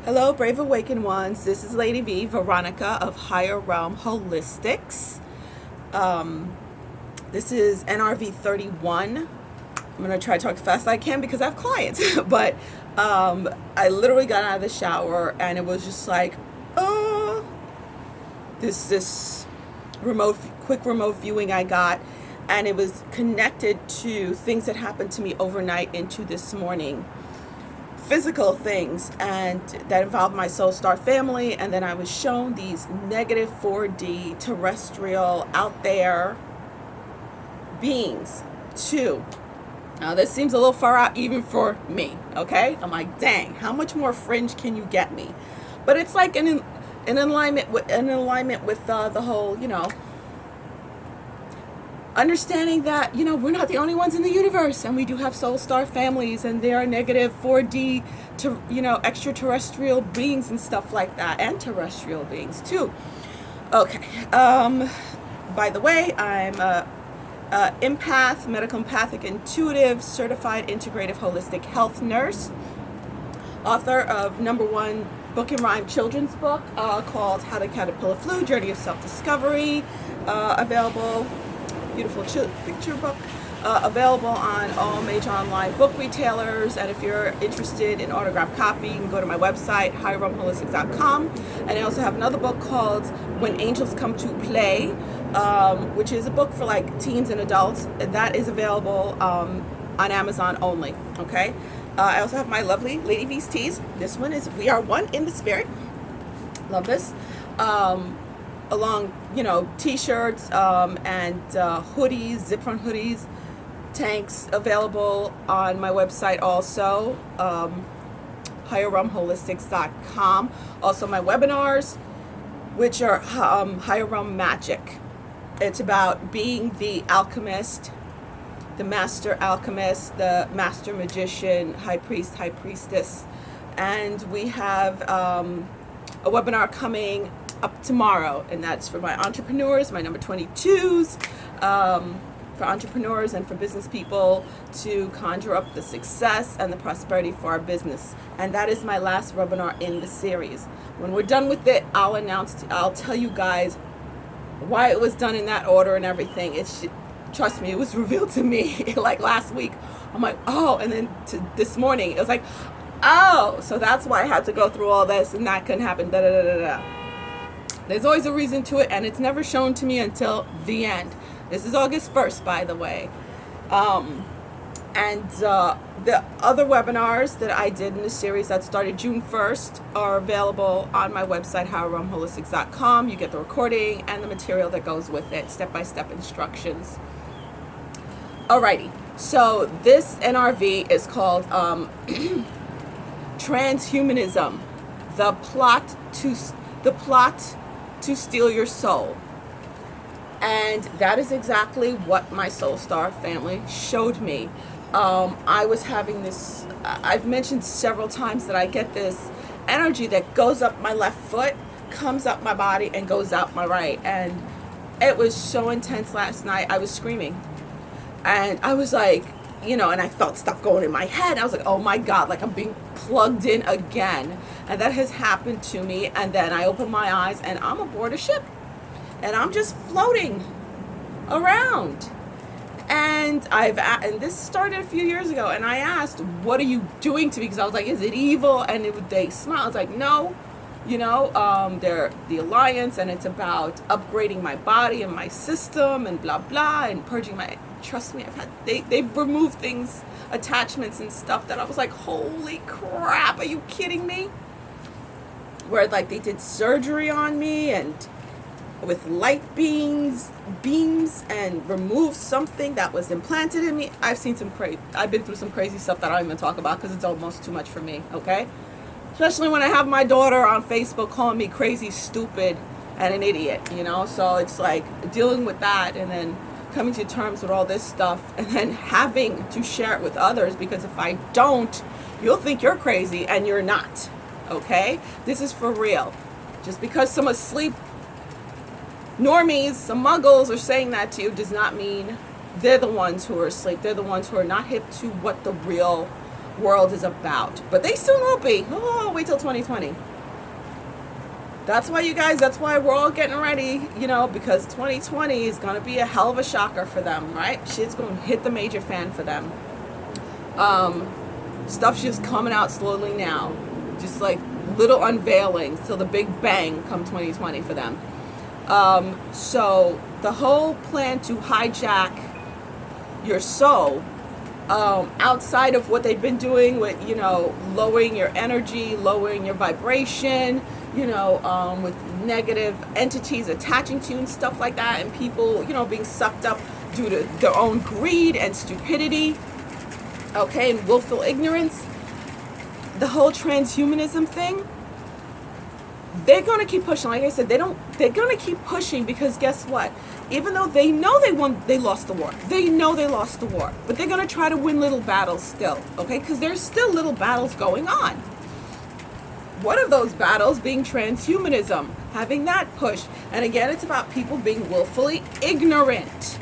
Hello, Brave Awakened Ones. This is Lady V, Veronica of Higher Realm Holistics. This is NRV31. I'm going to try to talk as fast as I can because I have clients. But I literally got out of the shower and it was just like, this quick remote viewing I got. And it was connected to things that happened to me overnight into this morning. Physical things, and that involved my soul star family. And then I was shown these negative 4D terrestrial out there beings too. Now this seems a little far out even for me, okay? I'm like, dang, how much more fringe can you get me? But it's like in alignment with the whole, understanding that, we're not the only ones in the universe, and we do have soul star families, and there are negative 4D to, extraterrestrial beings and stuff like that, and terrestrial beings too. Okay. By the way, I'm a empath, medical empathic intuitive, certified integrative holistic health nurse, author of #1 book and rhyme children's book called How to Caterpillar Flew, Journey of Self-Discovery, available. Beautiful picture book, available on all major online book retailers. And if you're interested in autographed copy, you can go to my website, higherrealmholistics.com. And I also have another book called When Angels Come to Play, which is a book for like teens and adults. That is available on Amazon only. Okay. I also have my lovely Lady V's teas. This one is We Are One in the Spirit. Love this. Along, t-shirts and hoodies, zip front hoodies, tanks, available on my website also, higherrealmholistics.com. Also my webinars, which are Higher Realm Magic. It's about being the alchemist, the master alchemist, the master magician, high priest, high priestess. And we have a webinar coming up tomorrow, and that's for my entrepreneurs, my number 22s, for entrepreneurs and for business people to conjure up the success and the prosperity for our business. And that is my last webinar in the series. When we're done with it, I'll tell you guys why it was done in that order and everything. Trust me, it was revealed to me like last week. I'm like, oh, and then this morning it was like, oh, so that's why I had to go through all this, and that couldn't happen. Da da da da da. There's always a reason to it, and it's never shown to me until the end. This is August 1st, by the way. And the other webinars that I did in the series that started June 1st are available on my website, higherrealmholistics.com. You get the recording and the material that goes with it, step-by-step instructions. Alrighty, so this NRV is called Transhumanism, the plot to steal your soul. And that is exactly what my soul star family showed me. I was having this, I've mentioned several times that I get this energy that goes up my left foot, comes up my body, and goes out my right. And it was so intense last night. I was screaming. And I was like, and I felt stuff going in my head. I was like, oh my God, like I'm being plugged in again. And that has happened to me. And then I open my eyes and I'm aboard a ship. And I'm just floating around. And this started a few years ago. And I asked, what are you doing to me? Because I was like, is it evil? And they smiled. I was like, no. They're the Alliance, and it's about upgrading my body and my system and blah, blah, and purging my... Trust me, they've removed things, attachments and stuff that I was like, holy crap, are you kidding me? Where like they did surgery on me and with light beams and removed something that was implanted in me. I've been through some crazy stuff that I don't even talk about because it's almost too much for me, okay? Especially when I have my daughter on Facebook calling me crazy, stupid, and an idiot, So it's like dealing with that and then coming to terms with all this stuff and then having to share it with others, because if I don't, you'll think you're crazy and you're not, okay? This is for real. Just because some asleep normies, some muggles are saying that to you does not mean they're the ones who are asleep. They're the ones who are not hip to what the real world is about. But they soon will be. Oh, wait till 2020. That's why, you guys, that's why we're all getting ready, you know, because 2020 is going to be a hell of a shocker for them, right? Shit's going to hit the major fan for them. Stuff's just coming out slowly now. Just like little unveilings till the big bang come 2020 for them. So the whole plan to hijack your soul, outside of what they've been doing with, you know, lowering your energy, lowering your vibration, you know, with negative entities attaching to you and stuff like that, and people, you know, being sucked up due to their own greed and stupidity, okay, and willful ignorance. The whole transhumanism thing, they're going to keep pushing. Like I said, they're going to keep pushing, because guess what? Even though they know they lost the war. They know they lost the war. But they're going to try to win little battles still, okay? Because there's still little battles going on. One of those battles being transhumanism, having that push. And again, it's about people being willfully ignorant,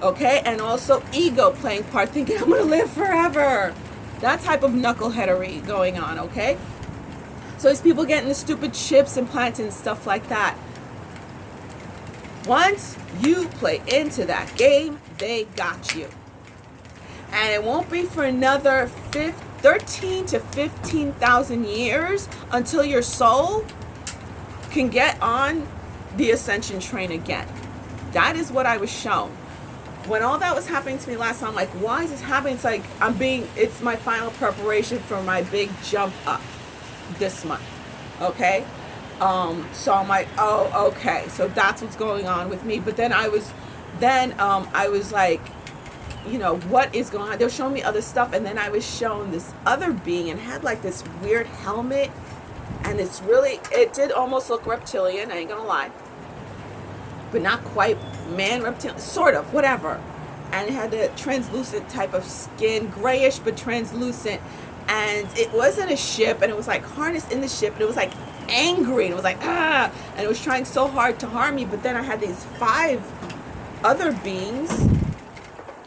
okay? And also ego playing part, thinking, I'm going to live forever. That type of knuckleheadery going on, okay? So these people getting the stupid chips implanted and stuff like that. Once you play into that game, they got you. And it won't be for another 13 to 15,000 years until your soul can get on the ascension train again. That is what I was shown. When all that was happening to me last time, I'm like, why is this happening? It's like it's my final preparation for my big jump up this month, okay? So I'm like, oh, okay, so that's what's going on with me. But then I was like, you know, what is going on? They were showing me other stuff, and then I was shown this other being, and had like this weird helmet, and it did almost look reptilian, I ain't gonna lie, but not quite man reptilian, sort of, whatever. And it had a translucent type of skin, grayish but translucent, and it wasn't a ship, and it was like harnessed in the ship, and it was like angry, and it was like and it was trying so hard to harm me. But then I had these 5 other beings,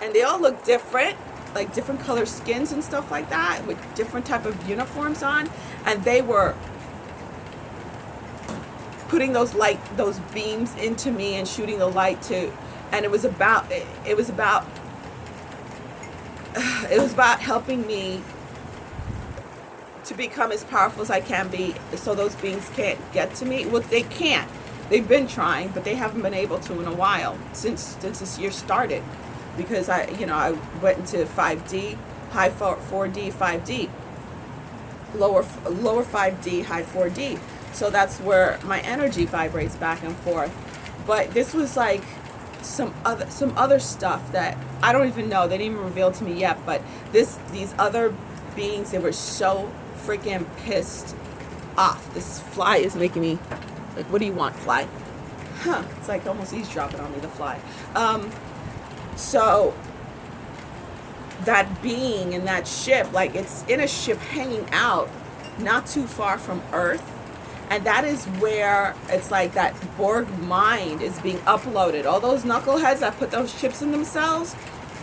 and they all looked different, like different color skins and stuff like that, with different type of uniforms on, and they were putting those beams into me and shooting the light to, and it was about helping me to become as powerful as I can be, so those beings can't get to me. Well, they can't. They've been trying, but they haven't been able to in a while since this year started, because I went into 5D, high 4D, 5D, lower 5D, high 4D. So that's where my energy vibrates back and forth. But this was like some other stuff that I don't even know. They didn't even reveal to me yet. But these other beings, they were so freaking pissed off. This fly is making me like, what do you want, fly? It's like almost eavesdropping on me, the fly. So that being in that ship, like it's in a ship hanging out not too far from Earth. And that is where it's like that Borg mind is being uploaded. All those knuckleheads that put those chips in themselves,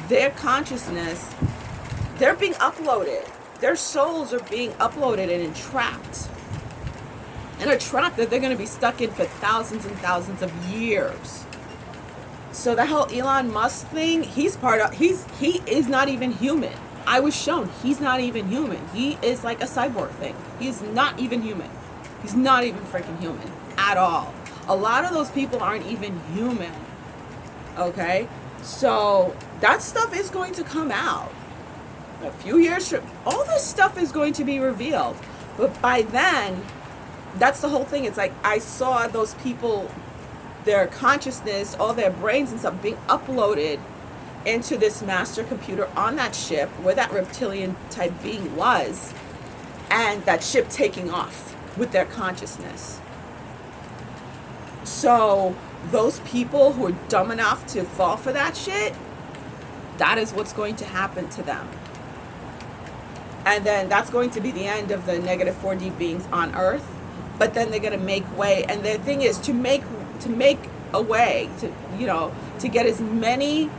their consciousness, they're being uploaded. Their souls are being uploaded and entrapped. In a trap that they're going to be stuck in for thousands and thousands of years. So the whole Elon Musk thing, he is not even human. I was shown he's not even human. He is like a cyborg thing. He's not even human. He's not even freaking human at all. A lot of those people aren't even human. Okay? So that stuff is going to come out. A few years from, all this stuff is going to be revealed. But by then, that's the whole thing. It's like I saw those people, their consciousness, all their brains and stuff being uploaded into this master computer on that ship where that reptilian type being was, and that ship taking off with their consciousness. So those people who are dumb enough to fall for that shit, that is what's going to happen to them. And then that's going to be the end of the negative 4D beings on Earth. But then they're going to make way, and the thing is to make a way to get as many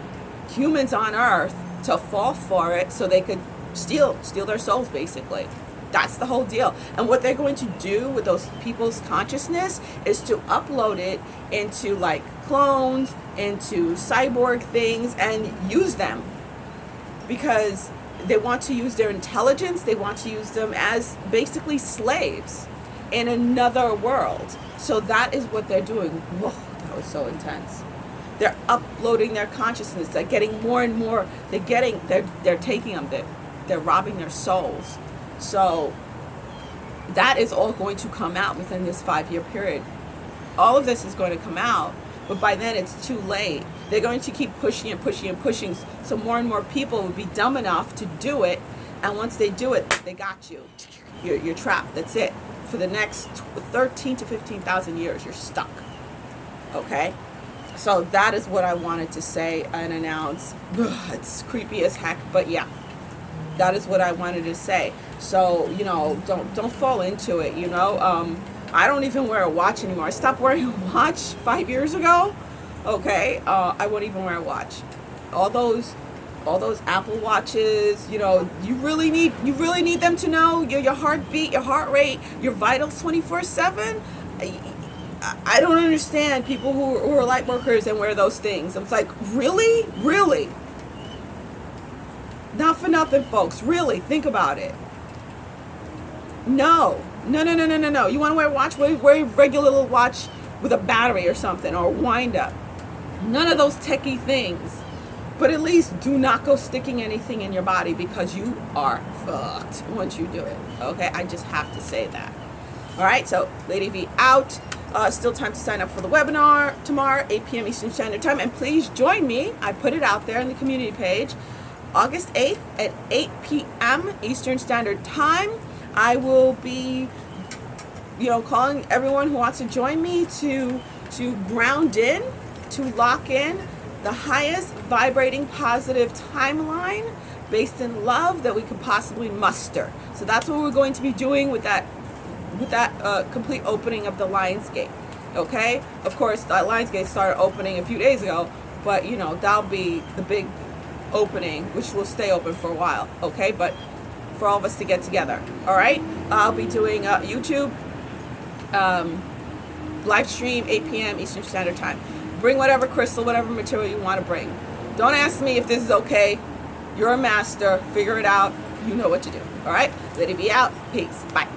humans on Earth to fall for it, so they could steal their souls, basically. That's the whole deal. And what they're going to do with those people's consciousness is to upload it into like clones, into cyborg things, and use them. Because they want to use their intelligence, they want to use them as basically slaves in another world. So that is what they're doing. Whoa, that was so intense. They're uploading their consciousness. They're getting more and more. They're taking them. They're robbing their souls. So that is all going to come out within this 5-year period. All of this is going to come out, but by then it's too late. They're going to keep pushing and pushing and pushing, so more and more people will be dumb enough to do it, and once they do it, they got you. You're trapped. That's it. For the next 13 to 15,000 years, you're stuck. Okay? So that is what I wanted to say and announce. Ugh, it's creepy as heck, but yeah. That is what I wanted to say. So, you know, don't fall into it, you know. I don't even wear a watch anymore. I stopped wearing a watch 5 years ago. Okay, I won't even wear a watch. All those Apple watches, you know, you really need them to know your heartbeat, your heart rate, your vitals 24/7. I don't understand people who are light workers and wear those things. I'm like, really? Not for nothing, folks. Really, think about it. No. You want to wear a watch? Wear a regular little watch with a battery or something, or a wind up. None of those techie things. But at least do not go sticking anything in your body, because you are fucked once you do it. Okay? I just have to say that. All right? So, Lady V out. Still time to sign up for the webinar tomorrow, 8 p.m. Eastern Standard Time. And please join me. I put it out there on the community page. August 8th at 8 p.m. Eastern Standard Time. I will be, you know, calling everyone who wants to join me to ground in, to lock in the highest vibrating positive timeline based in love that we could possibly muster. So that's what we're going to be doing with that complete opening of the Lionsgate. Okay? Of course, that Lionsgate started opening a few days ago, but you know, that'll be the big opening, which will stay open for a while. Okay? But for all of us to get together. All right? I'll be doing YouTube live stream 8 p.m. Eastern Standard Time. Bring whatever crystal, whatever material you want to bring. Don't ask me if this is okay. You're a master. Figure it out. You know what to do. All right? Let it be out. Peace. Bye.